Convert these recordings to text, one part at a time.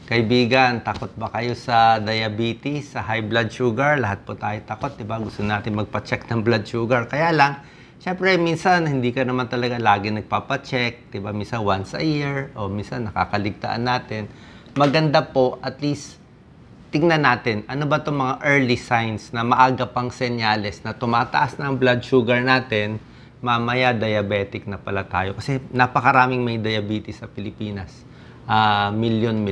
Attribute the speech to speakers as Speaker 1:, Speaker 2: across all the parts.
Speaker 1: Kaibigan, takot ba kayo sa diabetes, sa high blood sugar? Lahat po tayo takot, di ba? Gusto natin magpa-check ng blood sugar. Kaya lang, syempre, minsan hindi ka naman talaga lagi nagpapa-check, di ba? Minsan once a year, o minsan nakakaligtaan natin. Maganda po, at least, tingnan natin, ano ba itong mga early signs na maaga pang senyales na tumataas na ang blood sugar natin, mamaya diabetic na pala tayo. Kasi napakaraming may diabetes sa Pilipinas. Milyon.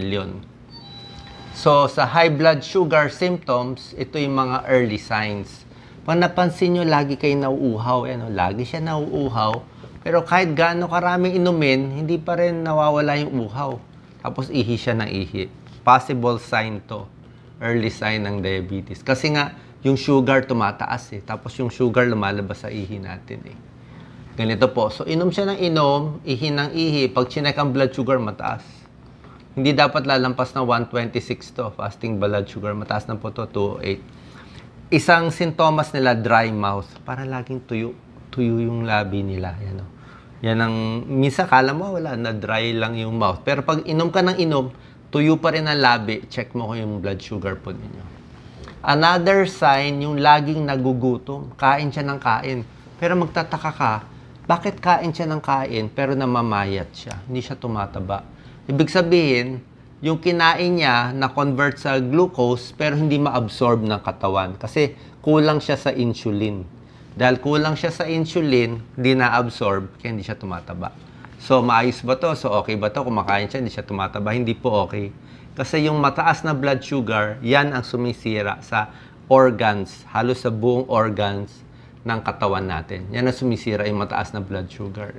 Speaker 1: So, sa high blood sugar symptoms, ito yung mga early signs. Pag napansin nyo, lagi kayo nauuhaw. Lagi siya nauuhaw. Pero kahit gaano karaming inumin, hindi pa rin nawawala yung uhaw. Tapos ihi siya ng ihi. Possible sign to. Early sign ng diabetes. Kasi nga, yung sugar tumataas Tapos yung sugar lumalabas sa ihi natin Ganito po. So, inom siya ng inom, ihi ng ihi. Pag chinek ang blood sugar, mataas. Hindi dapat lalampas na 126 to. Fasting blood sugar. Mataas na po to, 208. Isang sintomas nila, dry mouth. Para laging tuyo. Tuyo yung labi nila. Yan ang, minsan kala mo wala, na dry lang yung mouth. Pero pag inom ka ng inom, tuyo pa rin ang labi. Check mo ko yung blood sugar po ninyo. Another sign, yung laging nagugutom. Kain siya ng kain. Pero magtataka ka, bakit kain siya ng kain pero namamayat siya? Hindi siya tumataba. Ibig sabihin, yung kinain niya na-convert sa glucose pero hindi ma-absorb ng katawan kasi kulang siya sa insulin. Dahil kulang siya sa insulin, hindi na-absorb kaya hindi siya tumataba. So, maayos ba to? So, okay ba to? Kumakain siya, hindi siya tumataba? Hindi po okay. Kasi yung mataas na blood sugar, yan ang sumisira sa organs, halos sa buong organs ng katawan natin. Yan ang sumisira yung mataas na blood sugar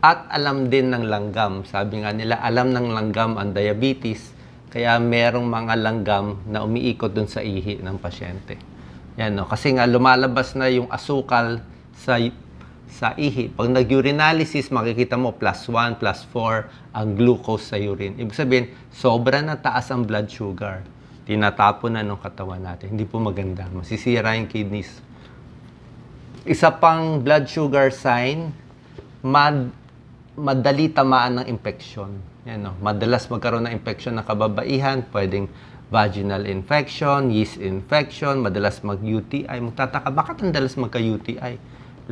Speaker 1: At alam din ng langgam. Sabi nga nila, alam ng langgam ang diabetes. Kaya merong mga langgam na umiikot dun sa ihi ng pasyente. Kasi nga lumalabas na yung asukal sa ihi. Pag nag-urinalysis, makikita mo +1, +4 ang glucose sa urine. Ibig sabihin, sobra na taas ang blood sugar. Tinatapon na ng katawan natin. Hindi po maganda. Masisira yung kidneys. Isa pang blood sugar sign, madali tamaan ng infection. Madalas magkaroon ng infection ng kababaihan, pwedeng vaginal infection, yeast infection, madalas mag-UTI. Magtataka, bakit ang dalas magka-UTI?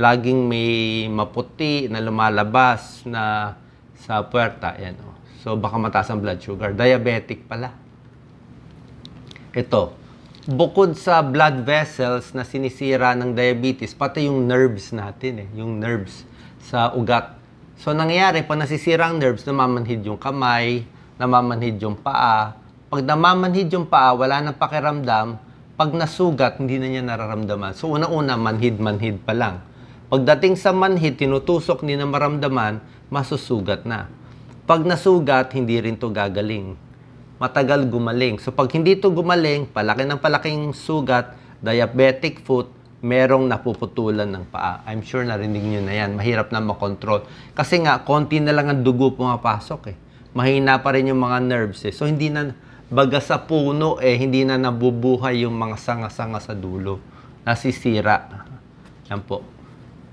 Speaker 1: Laging may maputi na lumalabas na sa puwerta. So, baka mataas ang blood sugar. Diabetic pala. Ito, bukod sa blood vessels na sinisira ng diabetes, pati yung nerves natin yung nerves sa ugat. So, nangyayari, pag nasisira ang nerves, namamanhid yung kamay, namamanhid yung paa. Pag namamanhid yung paa, wala nang pakiramdam. Pag nasugat, hindi na niya nararamdaman. So, una-una, manhid-manhid pa lang. Pagdating sa manhid, tinutusok, hindi na maramdaman, masusugat na. Pag nasugat, hindi rin to gagaling. Matagal gumaling. So, pag hindi to gumaling, palaki ng palaking sugat, diabetic foot, merong napuputulan ng paa. I'm sure narinig nyo na yan. Mahirap na makontrol. Kasi nga, konti na lang ang dugo pumapasok Mahina pa rin yung mga nerves So, hindi na, baga sa puno hindi na nabubuhay yung mga sanga-sanga sa dulo. Nasisira. Yan po.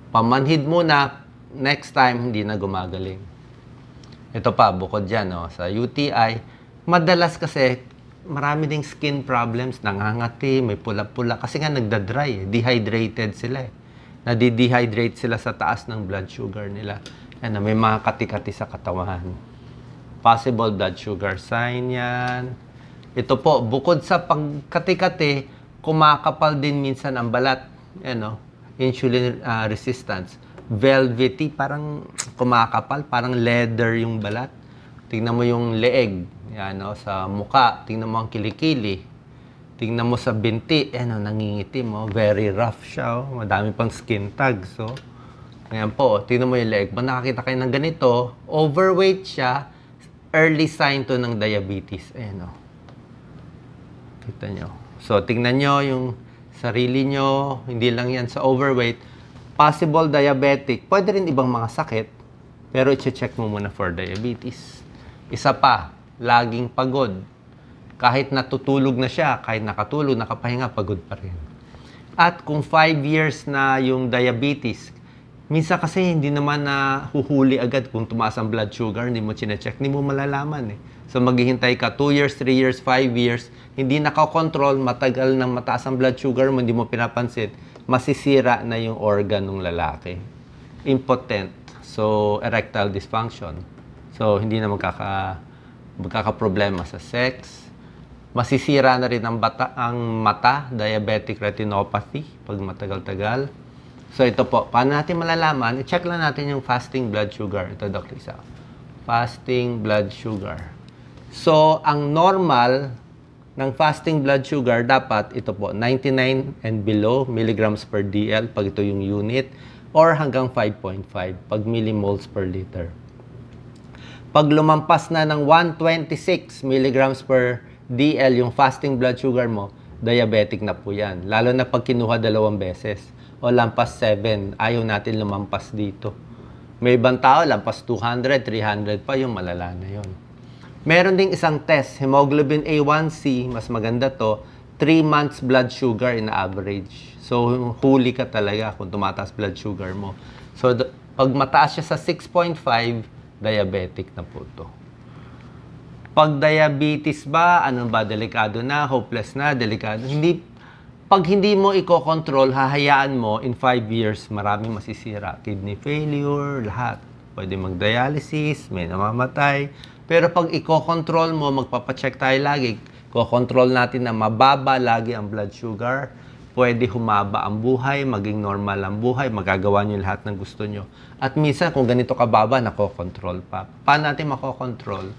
Speaker 1: Pamanhid muna, next time, hindi na gumagaling. Ito pa, bukod dyan, sa UTI, madalas kasi, marami ding skin problems, nangangati, may pula-pula. Kasi nga nagda-dry, dehydrated sila Nadi-dehydrate sila sa taas ng blood sugar nila. May mga kati-kati sa katawan. Possible blood sugar sign yan. Ito po, bukod sa pagkati-kati, kumakapal din minsan ang balat. Insulin resistance. Velvety, parang kumakapal, parang leather yung balat. Tingnan mo yung leeg. Sa muka, tingnan mo ang kilikili. Tingnan mo sa binti, nangingitim very rough siya, madami pang skin tags. So, ayan po, tingnan mo yung leg. Pag nakakita kayo ng ganito, overweight siya, early sign to ng diabetes. Kita nyo. So, tingnan nyo yung sarili nyo, hindi lang yan sa overweight. Possible diabetic, pwede rin ibang mga sakit, pero i-check mo muna for diabetes. Isa pa, laging pagod. Kahit natutulog na siya, kahit nakatulog, nakapahinga, pagod pa rin. At kung 5 years na yung diabetes, minsan kasi hindi naman na huhuli agad kung tumaas ang blood sugar, hindi mo chinecheck, hindi mo malalaman So maghihintay ka 2 years, 3 years, 5 years, hindi nakakontrol, matagal nang mataas ang blood sugar mo, hindi mo pinapansin, masisira na yung organ ng lalaki. Impotent. So erectile dysfunction. So hindi na magkakaproblema sa sex. Masisira na rin ang mata, diabetic retinopathy, pag matagal-tagal. So ito po, paano natin malalaman? I-check lang natin yung fasting blood sugar. Ito, Dr. Lisa. Fasting blood sugar. So, ang normal ng fasting blood sugar, dapat ito po, 99 and below milligrams per DL, pag ito yung unit, or hanggang 5.5 pag millimoles per liter. Pag lumampas na ng 126 milligrams per DL yung fasting blood sugar mo, diabetic na po yan. Lalo na pag kinuha 2 beses o lampas 7, ayaw natin lumampas dito. May ibang tao, lampas 200, 300 pa, yung malala na yun. Meron ding isang test, hemoglobin A1C, mas maganda to, 3 months blood sugar in average. So, huli ka talaga kung tumataas blood sugar mo. So, pag mataas siya sa 6.5, diabetic na po to. Pag diabetes ba, ano ba, delikado na, hopeless na, delikado. Pag hindi mo i-control, hahayaan mo, in 5 years, maraming masisira. Kidney failure, lahat. Pwede mag-dialysis, may namamatay. Pero pag i-control mo, magpapacheck tayo lagi, i-control natin na mababa lagi ang blood sugar, pwede humaba ang buhay, maging normal ang buhay, magagawa nyo lahat ng gusto nyo. At minsan, kung ganito kababa, nako-control pa. Paano natin mako-control?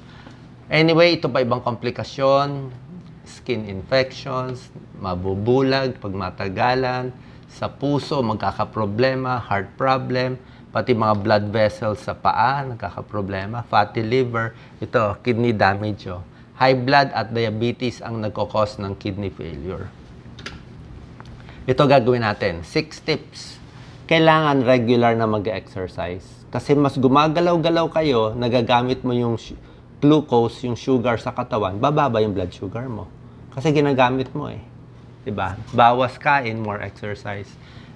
Speaker 1: Anyway, ito pa ibang komplikasyon, skin infections, mabubulag pag matagalan, sa puso, magkakaproblema, heart problem, pati mga blood vessels sa paa, nagkakaproblema, fatty liver, ito, kidney damage. Oh. High blood at diabetes ang nagkakos ng kidney failure. Ito gagawin natin. 6 tips. Kailangan regular na mag-exercise. Kasi mas gumagalaw-galaw kayo, nagagamit mo yung glucose, yung sugar sa katawan, bababa yung blood sugar mo. Kasi ginagamit mo eh. Diba? Bawas kain, more exercise.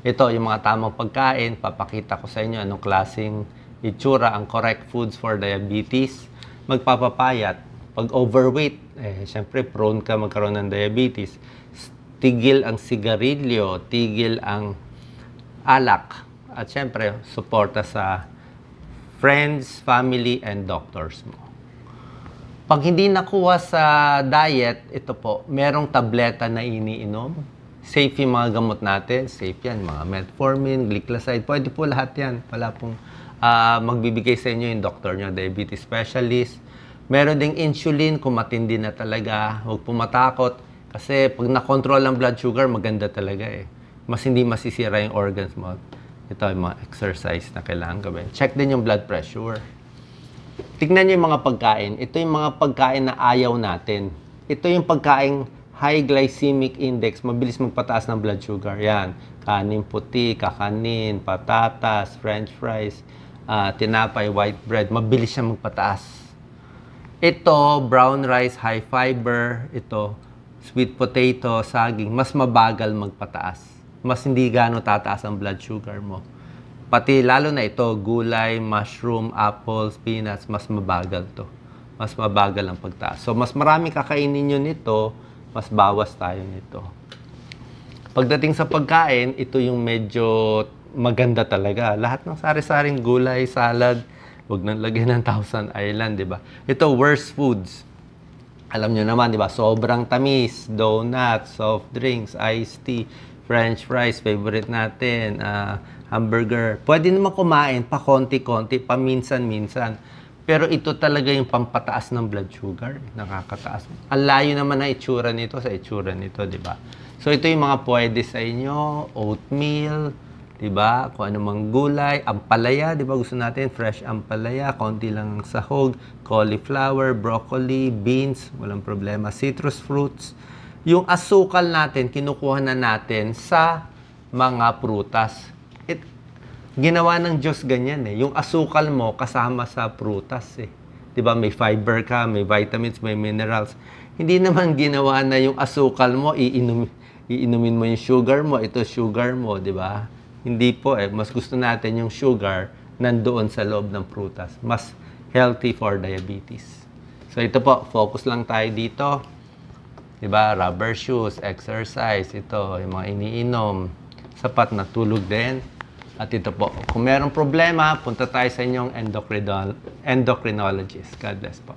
Speaker 1: Ito, yung mga tamang pagkain, papakita ko sa inyo anong klaseng itsura, ang correct foods for diabetes. Magpapapayat. Pag overweight, syempre prone ka magkaroon ng diabetes. Tigil ang sigarilyo, tigil ang alak. At syempre, suporta sa friends, family, and doctors mo. Pag hindi nakuha sa diet, ito po, merong tableta na iniinom. Safe yung mga gamot natin. Safe yan, mga metformin, glycoside. Pwede po lahat yan. Wala pong magbibigay sa inyo yung doktor nyo, diabetes specialist. Meron ding insulin kung matindi na talaga. Huwag po matakot. Kasi pag nakontrol ang blood sugar, maganda talaga eh. Mas hindi masisira yung organs mo. Ito yung mga exercise na kailangan gawin. Check din yung blood pressure. Tignan nyo yung mga pagkain. Ito yung mga pagkain na ayaw natin. Ito yung pagkain high glycemic index, mabilis magpataas ng blood sugar. Yan. Kanin puti, kakanin, patatas, french fries, tinapay, white bread. Mabilis siya magpataas. Ito, brown rice, high fiber. Ito, sweet potato, saging. Mas mabagal magpataas. Mas hindi gaano tataas ang blood sugar mo. Pati lalo na ito, gulay, mushroom, apples, peanuts, mas mabagal to. Mas mabagal ang pagtaas. So, mas marami kakainin nyo nito, mas bawas tayo nito. Pagdating sa pagkain, ito yung medyo maganda talaga. Lahat ng sari-saring gulay, salad, huwag nang lagyan ng Thousand Island, di ba? Ito, worst foods. Alam nyo naman, di ba? Sobrang tamis, donuts, soft drinks, iced tea, french fries, favorite natin, hamburger. Pwede naman kumain pa konti-konti, paminsan-minsan. Pero ito talaga yung pampataas ng blood sugar. Nakakataas. Ang layo naman na itsura nito sa itsura nito, di ba? So, ito yung mga pwede sa inyo. Oatmeal, di ba? Kung ano mang gulay. Ampalaya, di ba? Gusto natin fresh ampalaya. Konti lang sahog. Cauliflower, broccoli, beans. Walang problema. Citrus fruits. Yung asukal natin, kinukuha na natin sa mga prutas. Ginawa ng Diyos ganyan eh. Yung asukal mo kasama sa prutas eh. 'Di ba? May fiber ka, may vitamins, may minerals. Hindi naman ginawa na yung asukal mo iinumin mo yung sugar mo, ito sugar mo, 'di ba? Hindi po eh. Mas gusto natin yung sugar nandoon sa loob ng prutas. Mas healthy for diabetes. So ito po, focus lang tayo dito. Diba? Rubber shoes, exercise, ito, yung mga iniinom, sapat na tulog din. At ito po, kung merong problema, punta tayo sa inyong endocrinologist. God bless po.